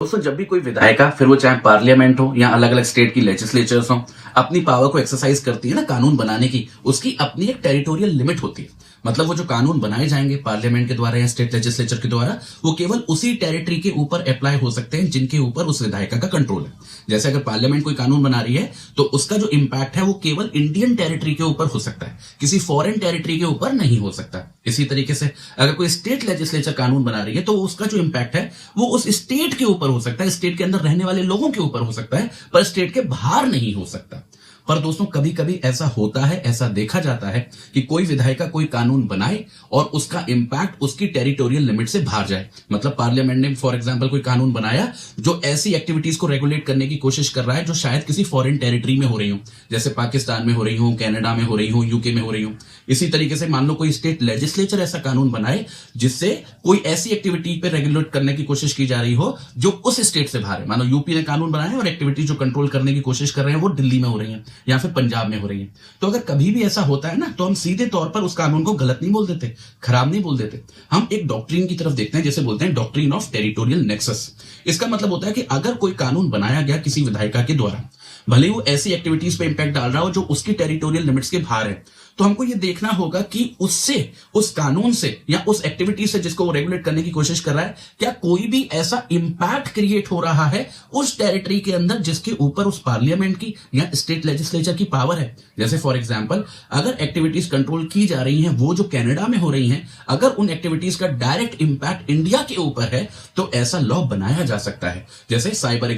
दोस्तों जब भी कोई विधायक फिर वो चाहे पार्लियामेंट हो या अलग अलग स्टेट की लेजिस्लेचर्स हो अपनी पावर को एक्सरसाइज करती है ना कानून बनाने की, उसकी अपनी एक टेरिटोरियल लिमिट होती है। मतलब वो जो कानून बनाए जाएंगे पार्लियामेंट के द्वारा या स्टेट लेजिस्लेचर के द्वारा, वो केवल उसी टेरिटरी के ऊपर अप्लाई हो सकते हैं जिनके ऊपर उस विधायक का कंट्रोल है। जैसे अगर पार्लियामेंट कोई कानून बना रही है तो उसका जो इंपैक्ट है वो केवल इंडियन टेरिटरी के ऊपर हो सकता है, किसी फॉरेन टेरिटरी के ऊपर नहीं हो सकता। इसी तरीके से अगर कोई स्टेट लेजिस्लेचर कानून बना रही है तो उसका जो इंपैक्ट है वो उस स्टेट के ऊपर हो सकता है, स्टेट के अंदर रहने वाले लोगों के ऊपर हो सकता है, पर स्टेट के बाहर नहीं हो सकता। पर दोस्तों कभी कभी ऐसा होता है, ऐसा देखा जाता है कि कोई विधायिका कोई कानून बनाए और उसका इंपैक्ट उसकी टेरिटोरियल लिमिट से बाहर जाए। मतलब पार्लियामेंट ने फॉर एग्जांपल कोई कानून बनाया जो ऐसी एक्टिविटीज को रेगुलेट करने की कोशिश कर रहा है जो शायद किसी फॉरेन टेरिटरी में हो रही हो, जैसे पाकिस्तान में हो रही हो, कनाडा में हो रही हो, यूके में हो रही हो। इसी तरीके से मान लो कोई स्टेट लेजिस्लेचर ऐसा कानून बनाए जिससे कोई ऐसी एक्टिविटी पे रेगुलेट करने की कोशिश की जा रही हो जो उस स्टेट से बाहर है। मानो यूपी ने कानून बनाया और एक्टिविटी जो कंट्रोल करने की कोशिश कर रहे हैं वो दिल्ली में हो रही है या फिर पंजाब में हो रही है। तो अगर कभी भी ऐसा होता है ना तो हम सीधे तौर पर उस कानून को गलत नहीं बोल देते, खराब नहीं बोल देते। हम एक डॉक्ट्रिन की तरफ देखते हैं, जैसे बोलते हैं डॉक्ट्रिन ऑफ टेरिटोरियल नेक्सस। इसका मतलब होता है कि अगर कोई कानून बनाया गया किसी विधायिका के द्वारा, भले ही वो ऐसी एक्टिविटीज पे इंपैक्ट डाल रहा हो जो उसकी टेरिटोरियल लिमिट्स के बाहर है, तो हमको ये देखना होगा कि उससे, उस कानून से या उस एक्टिविटी से जिसको वो रेगुलेट करने की कोशिश कर रहा है, क्या कोई भी ऐसा इंपैक्ट क्रिएट हो रहा है उस टेरिटरी के अंदर जिसके ऊपर उस पार्लियामेंट की या स्टेट लेजिस्लेचर की पावर है। जैसे फॉर एग्जांपल अगर एक्टिविटीज कंट्रोल की जा रही हैं वो जो कनाडा में हो रही हैं, अगर उन एक्टिविटीज का डायरेक्ट इंपैक्ट इंडिया के ऊपर है तो ऐसा लॉ बनाया जा सकता है। जैसे साइबर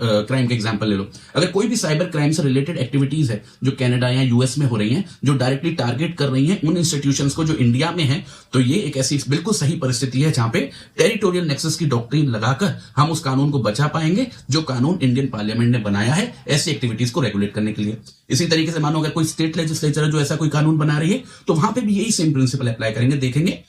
क्राइम का एग्जांपल ले लो। अगर कोई भी साइबर क्राइम से रिलेटेड एक्टिविटीज है जो कनाडा या यूएस में हो रही हैं, जो डायरेक्टली टारगेट कर रही हैं उन इंस्टीट्यूशंस को जो इंडिया में हैं, तो ये एक ऐसी बिल्कुल सही परिस्थिति है जहां पे टेरिटोरियल नेक्सस की डॉक्ट्रिन लगाकर हम उस कानून को बचा पाएंगे जो कानून इंडियन पार्लियामेंट ने बनाया है ऐसी एक्टिविटीज को रेगुलेट करने के लिए। इसी तरीके से मानो अगर कोई स्टेट लेजिस्लेचर है जो ऐसा कोई कानून बना रही है तो वहां पे भी यही सेम प्रिंसिपल अप्लाई करेंगे। देखेंगे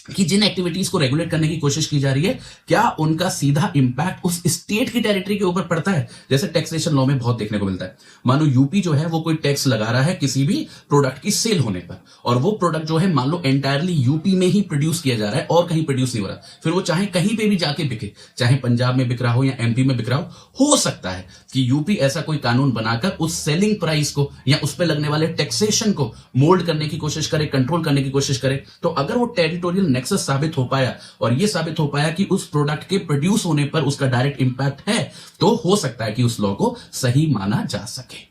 कि जिन एक्टिविटीज को रेगुलेट करने की कोशिश की जा रही है क्या उनका सीधा इंपैक्ट उस स्टेट की टेरिटरी के ऊपर पड़ता है। जैसे टैक्सेशन लॉ में बहुत देखने को मिलता है। मानो यूपी जो है वो कोई टैक्स लगा रहा है किसी भी प्रोडक्ट की सेल होने पर, और वो प्रोडक्ट जो है मान लो एंटायरली यूपी में ही प्रोड्यूस किया जा रहा है और कहीं प्रोड्यूस नहीं हो रहा, फिर वो चाहे कहीं पे भी जाके बिके, चाहे पंजाब में बिक रहा हो या एमपी में बिक रहा हो सकता है कि यूपी ऐसा कोई कानून बनाकर उस सेलिंग प्राइस को या उस पर लगने वाले टैक्सेशन को मोल्ड करने की कोशिश करे, कंट्रोल करने की कोशिश करे। तो अगर वो टेरिटोरियल नेक्सस साबित हो पाया और ये साबित हो पाया कि उस प्रोडक्ट के प्रोड्यूस होने पर उसका डायरेक्ट इंपैक्ट है, तो हो सकता है कि उस लॉ को सही माना जा सके।